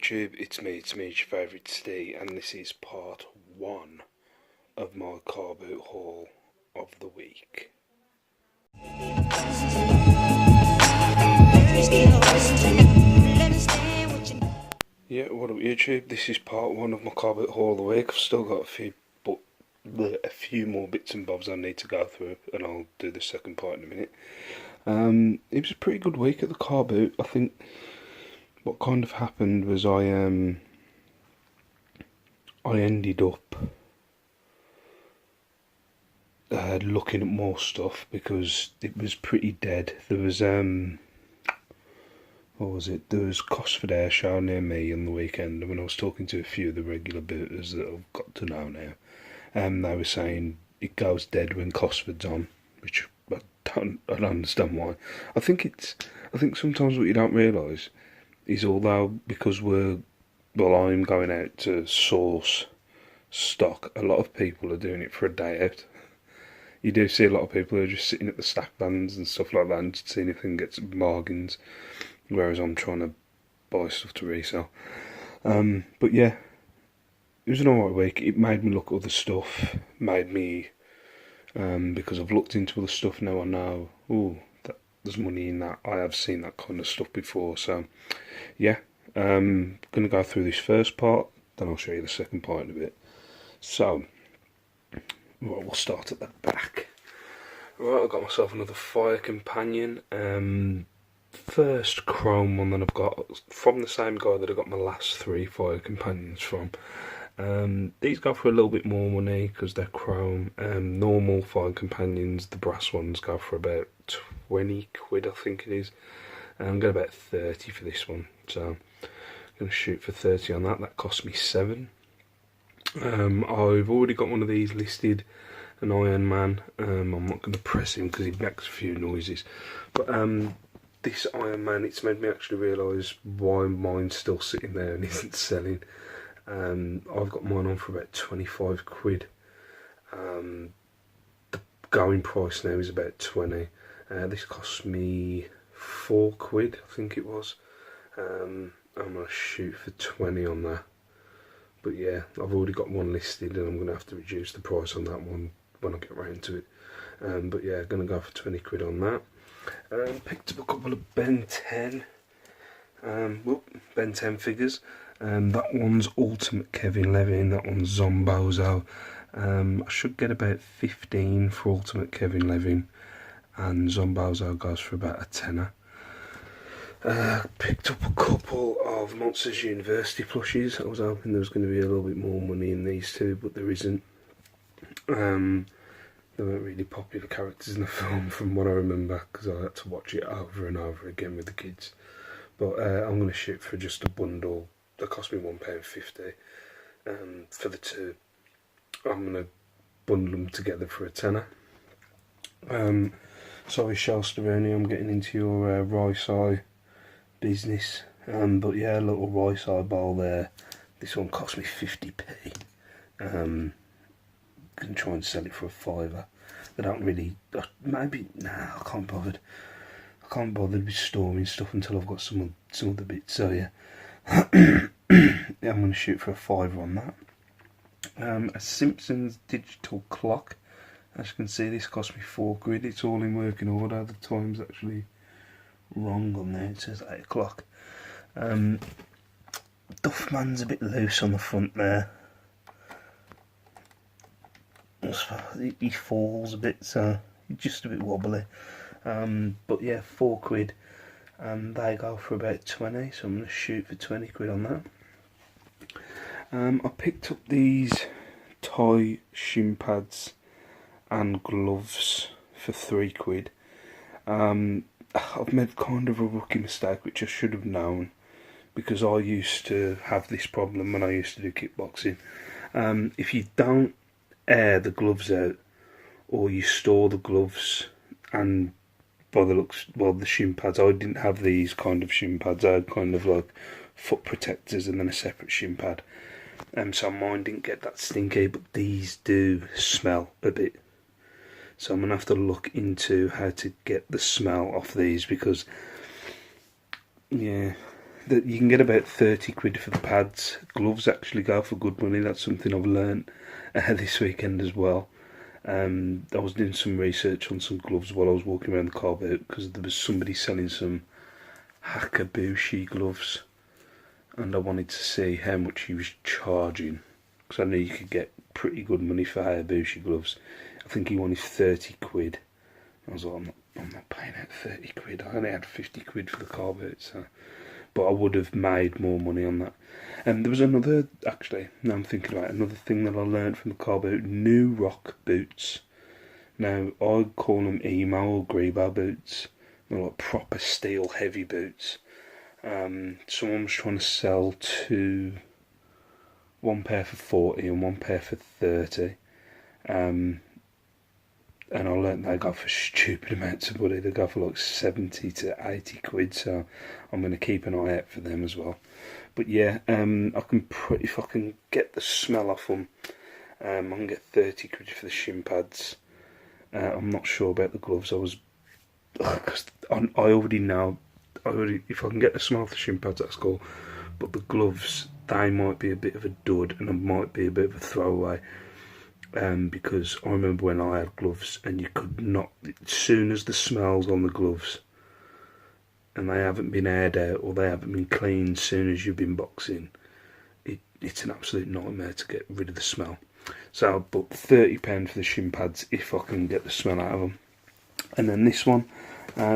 YouTube, it's me, your favourite Steve, and this is part 1 of my Carboot haul of the week. Yeah, what up YouTube, this is part 1 of my Carboot haul of the week. I've still got a few more bits and bobs I need to go through, and I'll do the second part in a minute. It was a pretty good week at the Carboot. I think what kind of happened was I ended up looking at more stuff because it was pretty dead. There was what was it? There was Cosford Air Show near me on the weekend, and when I was talking to a few of the regular booters that I've got to know now, they were saying it goes dead when Cosford's on, which I don't understand why. I think sometimes what you don't realise is, although because I'm going out to source stock, a lot of people are doing it for a day out. You do see a lot of people who are just sitting at the stack bands and stuff like that and just seeing if they can get some bargains, whereas I'm trying to buy stuff to resell. But yeah, it was an alright week. It made me look at other stuff, made me, because I've looked into other stuff now, I know, that there's money in that. I have seen that kind of stuff before, so yeah. Going to go through this first part, then I'll show you the second part in a bit. So, right, we'll start at the back. Right, I've got myself another fire companion. First chrome one that I've got from the same guy that I got my last 3 fire companions from. These go for a little bit more money because they're chrome. Normal fire companions, the brass ones, go for about 20 quid, I think it is. I'm going about 30 for this one, so I'm going to shoot for 30 on that. That cost me 7. I've already got one of these listed, an Iron Man. I'm not going to press him because he makes a few noises, but this Iron Man, it's made me actually realise why mine's still sitting there and isn't selling. I've got mine on for about 25 quid. The going price now is about 20. This cost me 4 quid, I think it was. I'm going to shoot for 20 on that. But yeah, I've already got one listed and I'm going to have to reduce the price on that one when I get round to it. But yeah, going to go for 20 quid on that. Picked up a couple of Ben 10. Ben 10 figures. That one's Ultimate Kevin Levin, that one's Zombozo. I should get about 15 for Ultimate Kevin Levin, and Zombozo goes for about a tenner. Picked up a couple of Monsters University plushies. I was hoping there was going to be a little bit more money in these two, but there isn't. They weren't really popular characters in the film from what I remember, because I had to watch it over and over again with the kids. But I'm going to shoot for just a bundle. That cost me £1.50 for the 2. I'm going to bundle them together for a tenner. Sorry, Shalsteroni, I'm getting into your rice eye business. But yeah, a little rice eye bowl there. This one cost me 50p. Going to try and sell it for a £5. They don't really. Maybe I can't bother. I can't bother with storing stuff until I've got some other bits. So yeah. Yeah, I'm going to shoot for a £5 on that. A Simpsons digital clock. As you can see, this cost me 4 quid. It's all in working order. The time's actually wrong on there. It says 8 o'clock. Duffman's a bit loose on the front there. He falls a bit, so he's just a bit wobbly. But yeah, 4 quid. And they go for about 20, so I'm going to shoot for 20 quid on that. I picked up these Thai shin pads and gloves for 3 quid. I've made kind of a rookie mistake, which I should have known, because I used to have this problem when I used to do kickboxing. If you don't air the gloves out, or you store the gloves, and by the looks, well, the shin pads, I didn't have these kind of shin pads. I had kind of like foot protectors and then a separate shin pad. So mine didn't get that stinky, but these do smell a bit. So I'm going to have to look into how to get the smell off these, because yeah, that you can get about 30 quid for the pads. Gloves actually go for good money. That's something I've learned this weekend as well. I was doing some research on some gloves while I was walking around the Carboot, because there was somebody selling some Hakabushi gloves, and I wanted to see how much he was charging, because I knew you could get pretty good money for Hayabusa gloves. I think he wanted 30 quid. I was like, I'm not paying out 30 quid. I only had 50 quid for the Carboot, so. But I would have made more money on that. And there was another, actually, now I'm thinking about it, another thing that I learned from the Carboot: new rock boots. Now, I call them emo or grebo boots. They're like proper steel heavy boots. Someone was trying to sell one pair for 40 and one pair for 30. And I learnt they go for stupid amounts of money. They go for like 70 to 80 quid, so I'm going to keep an eye out for them as well. But yeah, if I can get the smell off them, I can get 30 quid for the shin pads. I'm not sure about the gloves. Cause I already know, if I can get the smell off the shin pads, that's cool. But the gloves, they might be a bit of a dud, and it might be a bit of a throwaway. Because I remember when I had gloves, and you could not, as soon as the smell's on the gloves, and they haven't been aired out or they haven't been cleaned as soon as you've been boxing, it's an absolute nightmare to get rid of the smell. So I'll book £30 for the shin pads if I can get the smell out of them. And then this one, now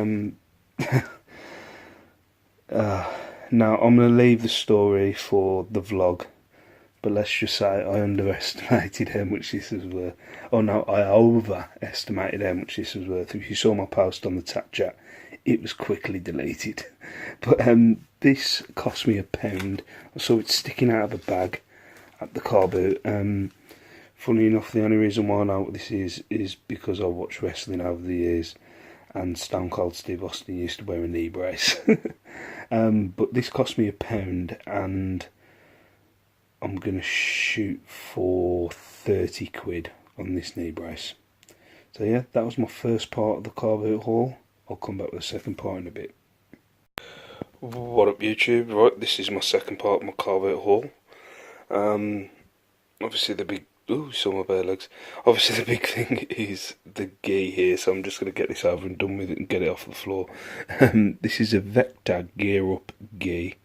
I'm going to leave the story for the vlog, but let's just say I underestimated how much this was worth. Oh no, I overestimated how much this was worth. If you saw my post on the tap chat, it was quickly deleted. But this cost me £1. I saw it sticking out of a bag at the car boot. Funny enough, the only reason why I know what this is because I watched wrestling over the years, and Stone Cold Steve Austin used to wear a knee brace. But this cost me £1, and I'm going to shoot for 30 quid on this knee brace. So yeah, that was my first part of the Carboot haul. I'll come back with the second part in a bit. What up YouTube? Right, this is my second part of my Carboot haul. Obviously the big... Ooh, saw my bare legs. Obviously the big thing is the gi here, so I'm just going to get this over and done with it and get it off the floor. This is a Vector Gear Up gi.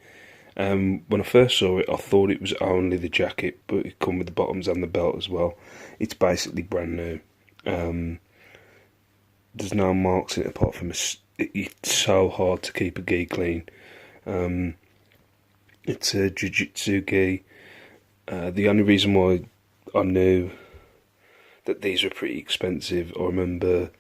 When I first saw it, I thought it was only the jacket, but it come with the bottoms and the belt as well. It's basically brand new. There's no marks in it apart from it's so hard to keep a gi clean. It's a jiu-jitsu gi. The only reason why I knew that these were pretty expensive, I remember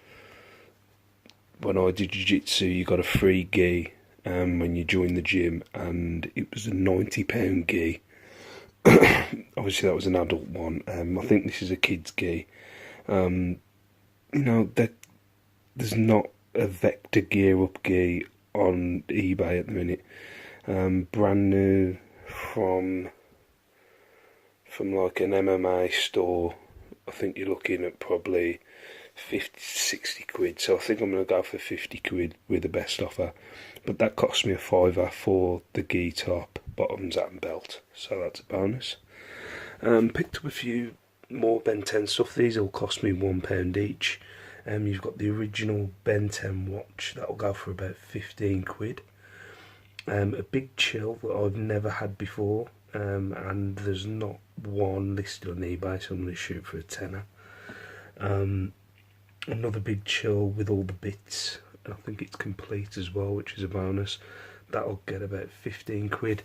when I did jiu-jitsu, you got a free gi when you joined the gym, and it was a £90 gi. Obviously that was an adult one. I think this is a kid's gi. You know, there's not a Vector Gear Up gi on eBay at the minute. Brand new from like an MMA store. I think you're looking at probably 50, 60 quid. So I think I'm going to go for 50 quid with the best offer. But that cost me a £5 for the gi top, bottoms and belt. So that's a bonus. Picked up a few more Ben 10 stuff. These all cost me £1 each. You've got the original Ben 10 watch. That'll go for about 15 quid. A big chill that I've never had before. And there's not one listed on eBay, so I'm going to shoot for a tenner. Another big chill with all the bits. I think it's complete as well, which is a bonus. That'll get about 15 quid.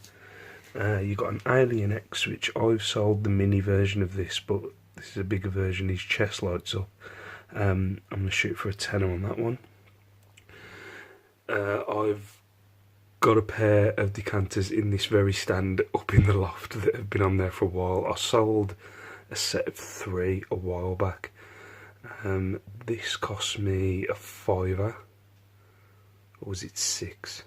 You've got an Alien X, which I've sold the mini version of this, but this is a bigger version. His chest lights up. I'm going to shoot for a tenner on that one. I've got a pair of decanters in this very stand up in the loft that have been on there for a while. I sold a set of 3 a while back. This cost me a £5, or was it 6?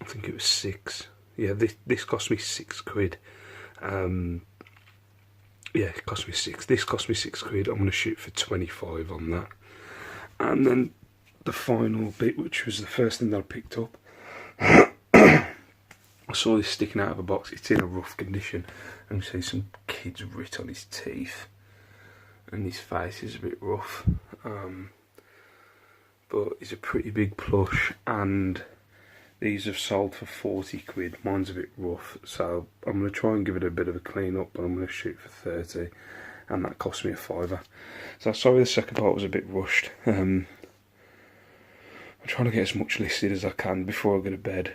I think it was 6. Yeah, this cost me 6 quid. Yeah, it cost me 6. This cost me 6 quid. I'm going to shoot for 25 on that. And then the final bit, which was the first thing that I picked up, I saw this sticking out of a box. It's in a rough condition. And you see some kid's writ on his teeth, and his face is a bit rough. But it's a pretty big plush, and these have sold for 40 quid. Mine's a bit rough, so I'm going to try and give it a bit of a clean up, but I'm going to shoot for 30, and that cost me a £5. So sorry the second part was a bit rushed. I'm trying to get as much listed as I can before I go to bed.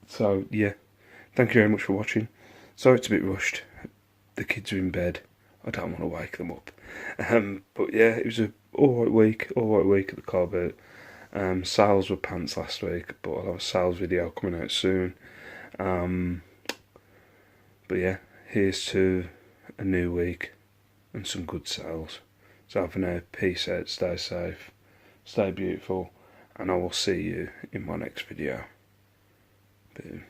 So yeah, thank you very much for watching. Sorry it's a bit rushed. The kids are in bed. I don't want to wake them up. But yeah, it was a alright week at the Carboot. Sales were pants last week, but I'll have a sales video coming out soon. But yeah, here's to a new week and some good sales. So for now, peace out, stay safe, stay beautiful, and I will see you in my next video. Boom.